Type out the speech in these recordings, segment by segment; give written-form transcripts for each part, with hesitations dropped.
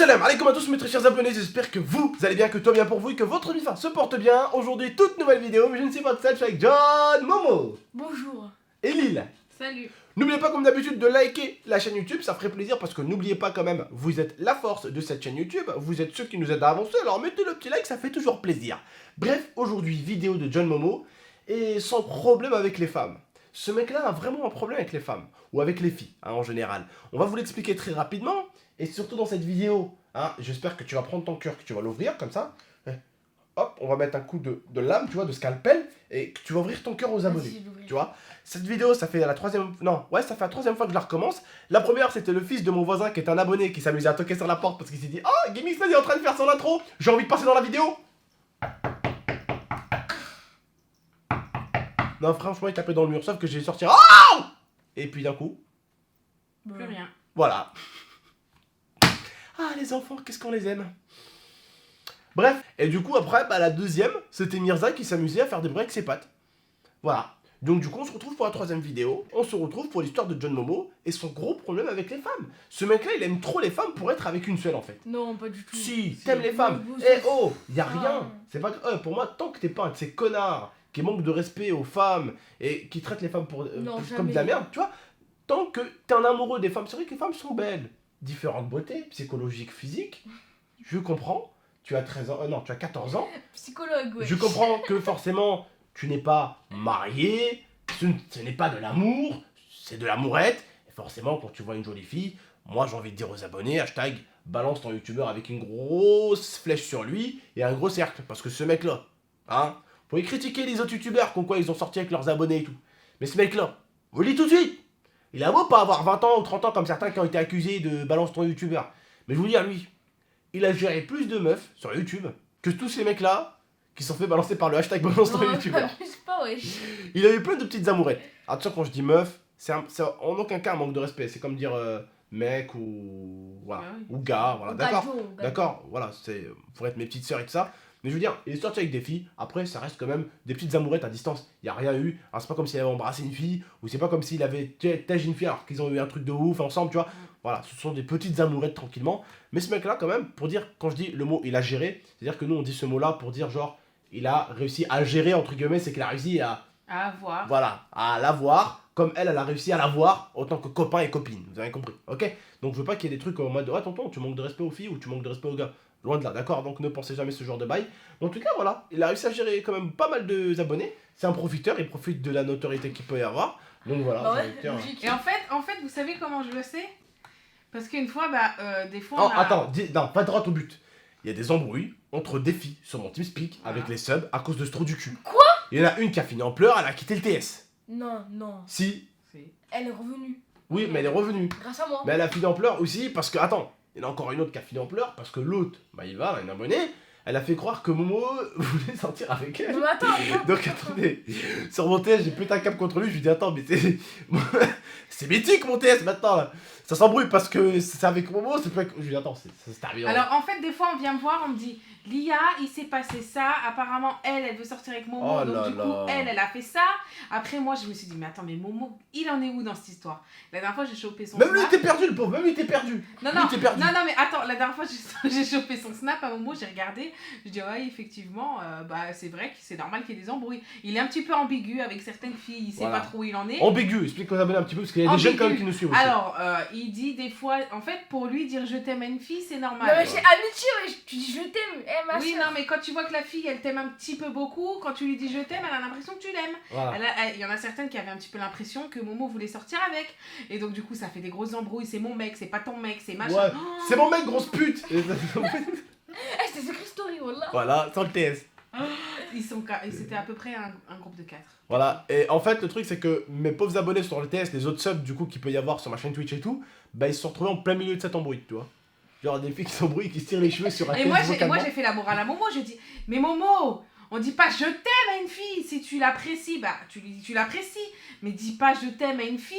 Salam alaikum à tous mes très chers abonnés, j'espère que vous allez bien, que tout va bien pour vous et que votre vie se porte bien. Aujourd'hui, toute nouvelle vidéo, mais je ne suis pas tout seul, je suis avec John, Momo. Bonjour. Et Lille. Salut. N'oubliez pas comme d'habitude de liker la chaîne YouTube, ça ferait plaisir parce que n'oubliez pas quand même, vous êtes la force de cette chaîne YouTube, vous êtes ceux qui nous aident à avancer, alors mettez le petit like, ça fait toujours plaisir. Bref, aujourd'hui, vidéo de John Momo et son problème avec les femmes. Ce mec-là a vraiment un problème avec les femmes, ou avec les filles, en général. On va vous l'expliquer très rapidement, et surtout dans cette vidéo, j'espère que tu vas prendre ton cœur, que tu vas l'ouvrir comme ça. Hop, on va mettre un coup de lame, tu vois, de scalpel, et que tu vas ouvrir ton cœur aux abonnés, tu vois. Cette vidéo, ça fait la troisième fois que je la recommence. La première, c'était le fils de mon voisin qui est un abonné qui s'amusait à toquer sur la porte parce qu'il s'est dit « Oh, Gimix est en train de faire son intro, j'ai envie de passer dans la vidéo !» Non, franchement, il tapait dans le mur, sauf que j'ai sorti « Oh !» Et puis d'un coup... Plus rien. Voilà. Ah, les enfants, qu'est-ce qu'on les aime. Bref, et du coup, après, la deuxième, c'était Mirza qui s'amusait à faire des bruits avec ses pattes. Voilà. Donc du coup, on se retrouve pour la troisième vidéo. On se retrouve pour l'histoire de John Momo et son gros problème avec les femmes. Ce mec-là, il aime trop les femmes pour être avec une seule, en fait. Non, pas du tout. Si, t'aimes les femmes. Eh oh, y a rien. C'est pas que... pour moi, tant que t'es pas un de ces connards qui manquent de respect aux femmes et qui traitent les femmes comme de la merde, tu vois, tant que t'es un amoureux des femmes, c'est vrai que les femmes sont belles. Différentes beautés, psychologiques, physiques. Je comprends. Tu as 13 ans, non, tu as 14 ans. Psychologue, ouais. Je comprends que forcément, tu n'es pas marié, ce n'est pas de l'amour, c'est de l'amourette. Et forcément, quand tu vois une jolie fille, moi j'ai envie de dire aux abonnés, hashtag balance ton youtubeur avec une grosse flèche sur lui et un gros cercle. Parce que ce mec-là, vous pouvez critiquer les autres youtubeurs, comme quoi ils ont sorti avec leurs abonnés et tout. Mais ce mec-là, vous le dites tout de suite, il a beau pas avoir 20 ans ou 30 ans comme certains qui ont été accusés de balance ton youtubeur. Mais je vous dis à lui, il a géré plus de meufs sur YouTube que tous ces mecs-là qui sont fait balancer par le hashtag balance ton youtubeur. Pas, ouais. Il a eu plein de petites amourettes. Attention, quand je dis meuf, c'est en aucun cas un manque de respect. C'est comme dire mec ou voilà, ou gars, voilà, d'accord. D'accord, voilà, c'est pour être mes petites sœurs et tout ça. Mais je veux dire, il est sorti avec des filles, après ça reste quand même des petites amourettes à distance. Il n'y a rien eu. Alors, c'est pas comme s'il avait embrassé une fille, ou c'est pas comme s'il avait têche une fille alors qu'ils ont eu un truc de ouf ensemble, tu vois. Voilà, ce sont des petites amourettes tranquillement. Mais ce mec-là, quand même, pour dire, quand je dis le mot il a géré, c'est-à-dire que nous on dit ce mot-là pour dire genre, il a réussi à gérer, entre guillemets, c'est qu'il a réussi à avoir. Voilà, à l'avoir, comme elle a réussi à l'avoir autant que copain et copine. Vous avez compris, ok? Donc je veux pas qu'il y ait des trucs en mode, ah tonton, tu manques de respect aux filles ou tu manques de respect aux gars. Loin de là, d'accord? Donc ne pensez jamais ce genre de bail. En tout cas, voilà, il a réussi à gérer quand même pas mal d'abonnés. C'est un profiteur, il profite de la notoriété qu'il peut y avoir. Donc voilà. Bah ouais, et en fait, vous savez comment je le sais? Parce qu'une fois, des fois. Oh, attends, non, pas droit au but. Il y a des embrouilles entre des filles sur mon TeamSpeak avec les subs à cause de ce trou du cul. Quoi? Il y en a une qui a fini en pleurs, elle a quitté le TS. Non, non. Si. Elle est revenue. Oui, mais elle est revenue. Grâce à moi. Mais elle a fini en pleurs aussi parce que, attends, il y en a encore une autre qui a fini en pleurs parce que l'autre, il va, elle a une abonnée, elle a fait croire que Momo voulait sortir avec elle. Mais attends. Donc attendez, sur mon TS, j'ai pété un câble contre lui, je lui dis attends, mais c'est mythique mon TS maintenant là. Ça s'embrouille parce que c'est avec Momo, c'est pas... Je lui dis attends, c'est arrivé. Alors en fait, des fois on vient me voir, on me dit Lia, il s'est passé ça, apparemment elle veut sortir avec Momo, donc du coup elle a fait ça. Après moi je me suis dit mais attends, mais Momo, il en est où dans cette histoire? La dernière fois j'ai chopé son Même snap. lui était perdu le pauvre, même lui était perdu. Non, mais attends, la dernière fois j'ai chopé son snap à Momo, j'ai regardé, je dis ouais effectivement, c'est vrai que c'est normal qu'il y ait des embrouilles. Il est un petit peu ambigu avec certaines filles, il sait pas trop où il en est. Ambigu, explique aux abonnés un petit peu parce qu'il y a des jeunes quand même qui nous suivent aussi. Alors, il dit des fois, en fait pour lui dire je t'aime à une fille c'est normal. Non mais c'est amitié, tu dis je t'aime, ma oui, soeur. non mais quand tu vois que la fille elle t'aime un petit peu beaucoup, quand tu lui dis je t'aime, elle a l'impression que tu l'aimes. Voilà. Il y en a certaines qui avaient un petit peu l'impression que Momo voulait sortir avec. Et donc du coup ça fait des grosses embrouilles, c'est mon mec, c'est pas ton mec, c'est machin. Ouais. C'est mon mec grosse pute. C'était Secret Story, wallah. Voilà, sans le TS. C'était à peu près un groupe de 4. Voilà, et en fait le truc c'est que mes pauvres abonnés sur le TS, les autres subs du coup qu'il peut y avoir sur ma chaîne Twitch et tout, ils se sont retrouvés en plein milieu de cette embrouille, tu vois. Genre des filles qui s'embrouillent, qui se tirent les cheveux sur un Et moi j'ai fait la morale à Momo, je dis mais Momo, on dit pas je t'aime à une fille, si tu l'apprécies, tu lui dis tu l'apprécies, mais dis pas je t'aime à une fille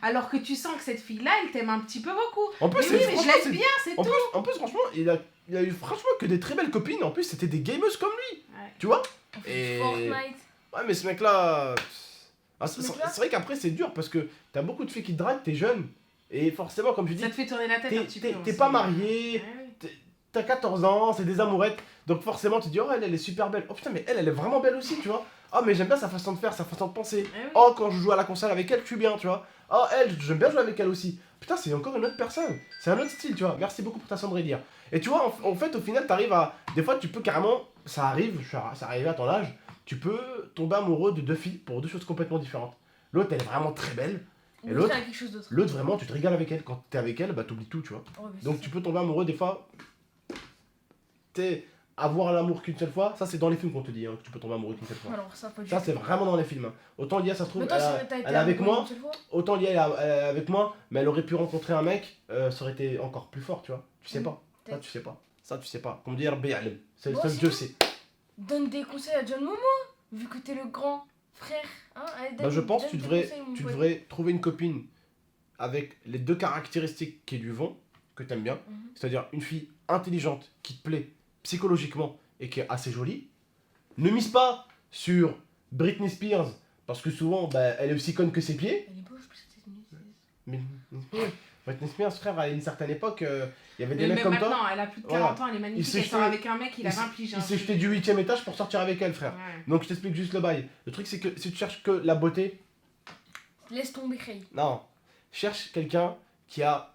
alors que tu sens que cette fille là elle t'aime un petit peu beaucoup. En plus, mais oui, mais je l'aime bien, c'est tout. En plus franchement, il a eu franchement que des très belles copines, en plus c'était des gameuses comme lui, tu vois. Et... Fortnite. Ouais mais ce mec là... c'est vrai qu'après c'est dur parce que t'as beaucoup de filles qui te draguent, t'es jeune, et forcément comme je dis... Ça te fait tourner la tête un petit peu. T'es pas marié, t'as 14 ans, c'est des amourettes, donc forcément tu dis oh elle est super belle, oh putain mais elle est vraiment belle aussi tu vois, oh mais j'aime bien sa façon de faire, sa façon de penser, Eh oui. oh quand je joue à la console avec elle je suis bien tu vois, oh elle j'aime bien jouer avec elle aussi, putain c'est encore une autre personne, c'est un autre style tu vois, merci beaucoup pour ta façon de dire. Et tu vois en fait au final t'arrives à, des fois tu peux carrément, ça arrive à ton âge, tu peux tomber amoureux de deux filles pour deux choses complètement différentes. L'autre elle est vraiment très belle, et L'autre, elle a quelque chose d'autre. l'autre vraiment tu te régales avec elle, quand t'es avec elle bah t'oublies tout tu vois. Ouais, mais Donc c'est tu peux tomber amoureux des fois. Avoir l'amour qu'une seule fois, ça c'est dans les films qu'on te dit hein, que tu peux tomber amoureux qu'une seule ça. fois. Alors, ça, pas du Ça tout. c'est vraiment dans les films. Hein. Autant Lia ça se trouve, Mais toi, t'as été elle est avec amoureux moi, une seule fois autant Lia elle est avec moi, mais elle aurait pu rencontrer un mec, ça aurait été encore plus fort, tu vois. Tu sais pas. Ça peut-être. tu sais pas. Ça tu sais pas. Comme dire Béalem. C'est le Bon, seul si. Dieu sait. Donne des conseils à John Momo, vu que t'es le grand frère. Hein. Allez, Bah, je pense que donne tu des devrais, conseils, mon tu pote. devrais trouver une copine avec les deux caractéristiques qui lui vont, que t'aimes bien. Mhm. C'est-à-dire une fille intelligente qui te plaît psychologiquement et qui est assez jolie. Ne mise pas sur Britney Spears parce que souvent bah, elle est aussi conne que ses pieds. Elle est beau, je pense que c'est une mise. Mais Britney Spears, frère, à une certaine époque, il y avait des Mais mecs comme maintenant, toi. elle a plus de Voilà. 40 ans, elle est Il magnifique. s'est Elle sort jeté- avec un mec, il a 20 piges. Il s'est jeté du 8ème étage pour sortir avec elle, frère. Ouais. Donc je t'explique juste le bail. Le truc c'est que si tu cherches que la beauté, Laisse tomber, Cray. non. Cherche quelqu'un qui a.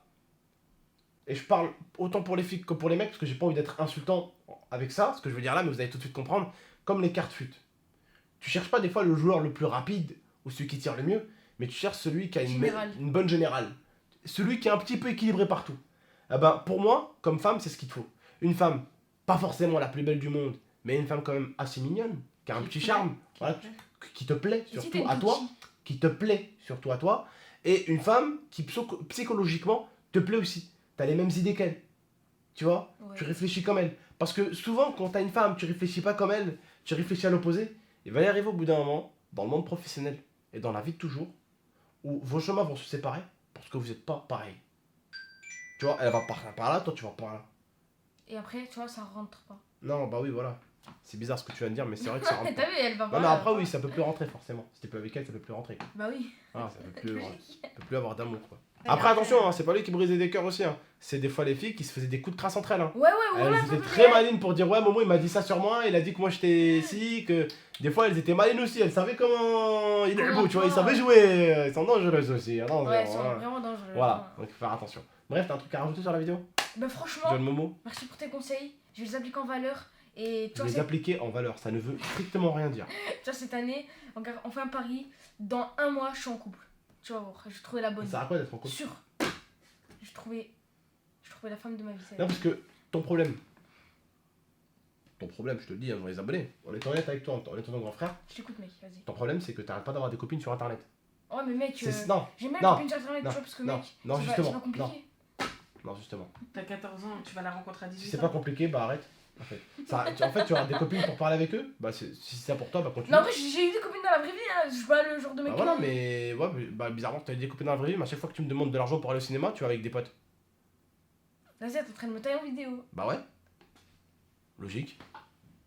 Et je parle autant pour les filles que pour les mecs, parce que j'ai pas envie d'être insultant avec ça, ce que je veux dire là, mais vous allez tout de suite comprendre. Comme les cartes fut. Tu cherches pas des fois le joueur le plus rapide ou celui qui tire le mieux, mais tu cherches celui qui a Général. une bonne générale. Celui qui est un petit peu équilibré partout. Eh ben, pour moi, comme femme, c'est ce qu'il te faut. Une femme, pas forcément la plus belle du monde, mais une femme quand même assez mignonne, qui a un Qui petit te charme, plaît, voilà, qui te plaît, Et si surtout t'es à toi, petit, qui te plaît, surtout à toi, et une femme qui psychologiquement te plaît aussi. T'as les mêmes idées qu'elle. Tu vois, ouais. tu réfléchis comme elle. Parce que souvent, quand t'as une femme, tu réfléchis pas comme elle, tu réfléchis à l'opposé. Il va y arriver au bout d'un moment, dans le monde professionnel et dans la vie de toujours, où vos chemins vont se séparer parce que vous n'êtes pas pareil. Tu vois, elle va par là, toi tu vas par là. Et après, tu vois, ça rentre pas. Non, bah oui, voilà. C'est bizarre ce que tu viens de dire, mais c'est vrai que ça rentre T'as pas. vu, elle va pas. Non, mais elle après, va oui, pas. ça peut plus rentrer forcément. Si t'es plus avec elle, ça peut plus rentrer. Bah oui. Ah, ça peut plus, Logique. ça peut plus avoir d'amour quoi. Et Après, après, attention, hein, c'est pas lui qui brisait des cœurs aussi. Hein. C'est des fois les filles qui se faisaient des coups de crasse entre elles. Hein. Ouais, voilà. Elles t'as étaient vu, très elle- malines pour dire ouais Momo il m'a dit ça sur moi, il a dit que moi j'étais si, que des fois elles étaient malines aussi, elles savaient comment il est Comment beau, tu vois, ils toi, savaient jouer, ils sont dangereuses aussi, hein, non, Ouais, zéro, ils sont hein. vraiment dangereux. Voilà, donc faut faire attention. Bref, t'as un truc à rajouter sur la vidéo Bah franchement, John Momo, merci pour tes conseils. Je vais les appliquer en valeur. Et tu je vois, les appliquer en valeur, ça ne veut strictement rien dire. tu vois, cette année, on fait un pari. Dans un mois, je suis en couple. Tu vas voir, je trouvais la bonne. Ça sert à quoi d'être en couple Sûr. Je trouvais la femme de ma vie. Non celle-là. parce que ton problème, je te le dis devant les abonnés, on est honnête avec toi, on est ton grand frère, Je t'écoute, mec, vas-y. ton problème c'est que t'arrêtes pas d'avoir des copines sur internet. Oh, mais mec, Non, j'aime bien non, les copines sur internet, tu non, vois, parce que non, mec, non, c'est justement, pas compliqué. non justement. T'as 14 ans, tu vas la rencontrer à 18 Si ans. c'est pas compliqué, bah arrête. En fait, en fait tu auras des copines pour parler avec eux. Bah si c'est ça pour toi, bah continue. Non, après, j'ai eu des copines dans la vraie vie, hein. Je suis pas le genre de mec. Bah voilà, mais ouais, bah bizarrement, t'as des copines dans la vraie vie, mais à chaque fois que tu me demandes de l'argent pour aller au cinéma, tu vas avec des potes. Vas-y, t'es en train de me tailler en vidéo. Bah ouais. Logique.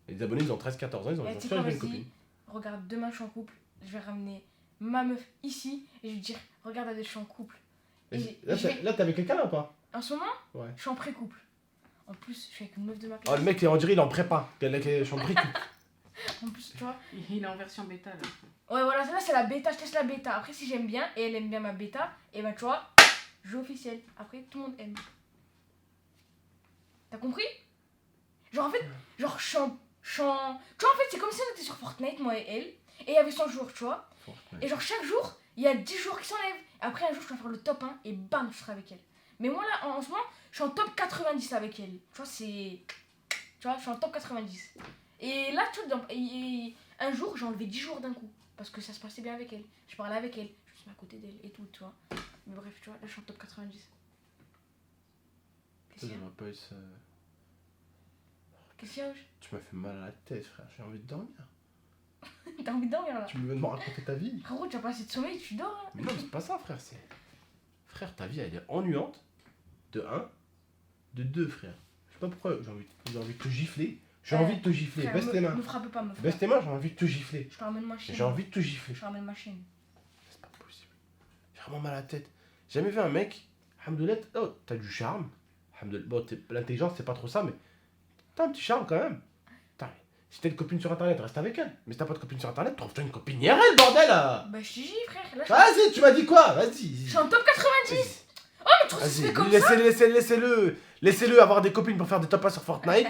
Les abonnés, ils ont 13-14 ans, ils ont Ouais, ils ont tu sais toujours quoi, une vas-y. copine. Regarde, demain, je suis en couple. Je vais ramener ma meuf ici et je vais dire, regarde, Adèle, je suis en couple. Et Là, je vais- là, t'es avec quelqu'un là ou pas En ce moment, Ouais. je suis en pré-couple. En plus, je suis avec une meuf de ma Oh, classe. le mec, on dirait, il est en prépa. Je suis en précu. En plus, tu vois. Il est en version bêta là. Ouais, voilà, là, c'est la bêta. Je teste la bêta. Après, si j'aime bien et elle aime bien ma bêta, et ben, tu vois, jeu officiel. Après, tout le monde aime. T'as compris? Genre, en fait, genre, je suis en. Tu vois, en fait, c'est comme si on était sur Fortnite, moi et elle, et il y avait 100 jours, tu vois. Et genre, chaque jour, il y a 10 jours qui s'enlèvent. Après, un jour, je vais faire le top 1 et bam, je serai avec elle. Mais moi, là, en ce moment, je suis en top 90 avec elle. Tu vois, c'est. Tu vois, je suis en top 90. Et là, tu vois, un jour, j'ai enlevé 10 jours d'un coup. Parce que ça se passait bien avec elle. Je parlais avec elle. Je me suis mis à côté d'elle et tout, tu vois. Mais bref, tu vois, là, je suis en top 90. Qu'est-ce qu'il y a? Qu'est-ce qu'il y a, wesh? Tu m'as fait mal à la tête, frère. J'ai envie de dormir. T'as envie de dormir là? Tu me veux me raconter ta vie. Frérot, tu as pas assez de sommeil, tu dors là? Mais non, c'est pas ça, frère. Frère, ta vie, elle est ennuyante. De 1. De 2, frère. Je sais pas pourquoi. J'ai envie de te gifler. J'ai envie de te gifler. Frère, Baisse tes mains. Me frappe pas, me frappe. Baisse tes mains, j'ai envie de te gifler. Je te ramène ma chaîne. J'ai envie de te gifler. Je te ramène ma chaîne. C'est pas possible. J'ai vraiment mal à la tête. J'ai jamais vu un mec. Alhamdoulilah, oh, t'as du charme. Alhamdoulilah. Bon, l'intelligence, c'est pas trop ça, mais t'as un petit charme quand même. Putain, si t'as une copine sur internet, reste avec elle. Mais si t'as pas de copine sur internet, trouve-toi une copine IRL, bordel. Bah, je te dis, frère. Là, Vas-y, tu m'as dit quoi? je Vas-y. suis en top 90. Oh, mais tu trouves que ça se fait comme ça? Laissez-le avoir des copines pour faire des top 1 sur Fortnite.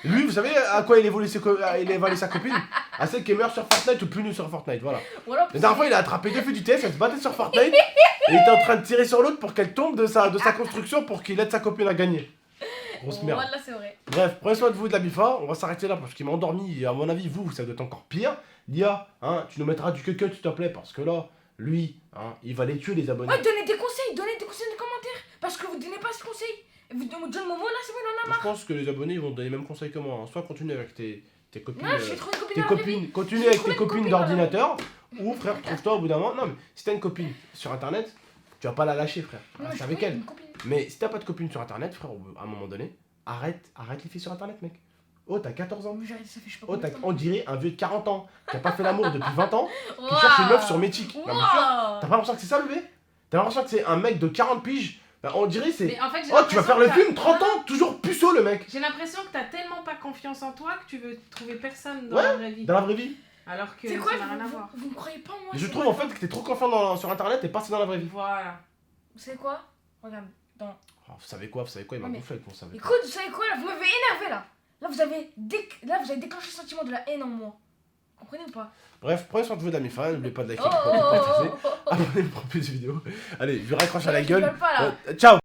Lui, vous savez à quoi il évolue sa copine? À celle qui est meilleure sur Fortnite ou plus nulle sur Fortnite, voilà. Voilà, La dernière fois, il a attrapé 2 feux du TS, elle se battait sur Fortnite, et il était en train de tirer sur l'autre pour qu'elle tombe de sa construction pour qu'il aide sa copine à gagner. Grosse merde. Voilà, c'est vrai. Bref, prenez soin de vous et de la Bifa, on va s'arrêter là parce qu'il m'a endormi, et à mon avis, vous, ça doit être encore pire. Lia, hein, tu nous mettras du que s'il te plaît, parce que là, lui, hein, il va les tuer les abonnés. Ouais, donnez des conseils dans les commentaires. Parce que vous donnez pas ce conseil. John Momo, là, c'est bon, il en a marre. Je pense que les abonnés ils vont te donner les mêmes conseils que moi. Hein. Soit continue avec tes copines. Ouais, j'ai trouvé une copine dans la vraie vie. Continue J'ai avec trouvé tes une copines copine dans la d'ordinateur. Ou frère, trouve-toi au bout d'un moment. Non, mais si t'as une copine sur internet, tu vas pas la lâcher, frère. Ouais, Reste j'ai avec trouvé elle. une copine. Mais si t'as pas de copine sur internet, frère, à un moment donné, arrête les filles sur internet, mec. Oh, t'as 14 ans. Mais j'ai arrêté, ça fait je sais pas Oh, combien de temps. on dirait un vieux de 40 ans qui a pas fait l'amour depuis 20 ans, qui Waouh. cherche une meuf sur Mythic. Non, mais sûr, Waouh. t'as pas l'impression que c'est ça le bébé? T'as l'impression que c'est un mec de 40 piges? Bah, on dirait c'est. Mais en fait, j'ai Oh, tu vas faire le l'impression film que 30 ans, toujours puceau le mec. J'ai l'impression que t'as tellement pas confiance en toi que tu veux trouver personne dans Ouais, la vraie vie. Dans la vraie vie. Alors que C'est quoi, ça n'a rien à voir. vous me croyez pas, moi? Mais je c'est trouve quoi en fait que t'es trop confiant sur internet et pas dans la vraie vie. Voilà. Vous savez quoi? Regarde, dans. Oh, vous savez quoi, il m'a Non, mais- gonflé avec mon savait. Écoute, vous savez quoi là? Vous m'avez énervé là. Là, vous avez déclenché le sentiment de la haine en moi. Comprenez ou pas? Bref, prenez soin de vous, d'amis fans, n'oubliez pas de liker, Oh, de oh, oh, partager, oh, oh, oh. abonnez-vous pour plus de vidéos. Allez, je lui raccroche à la Je gueule. rigole pas là. Ciao.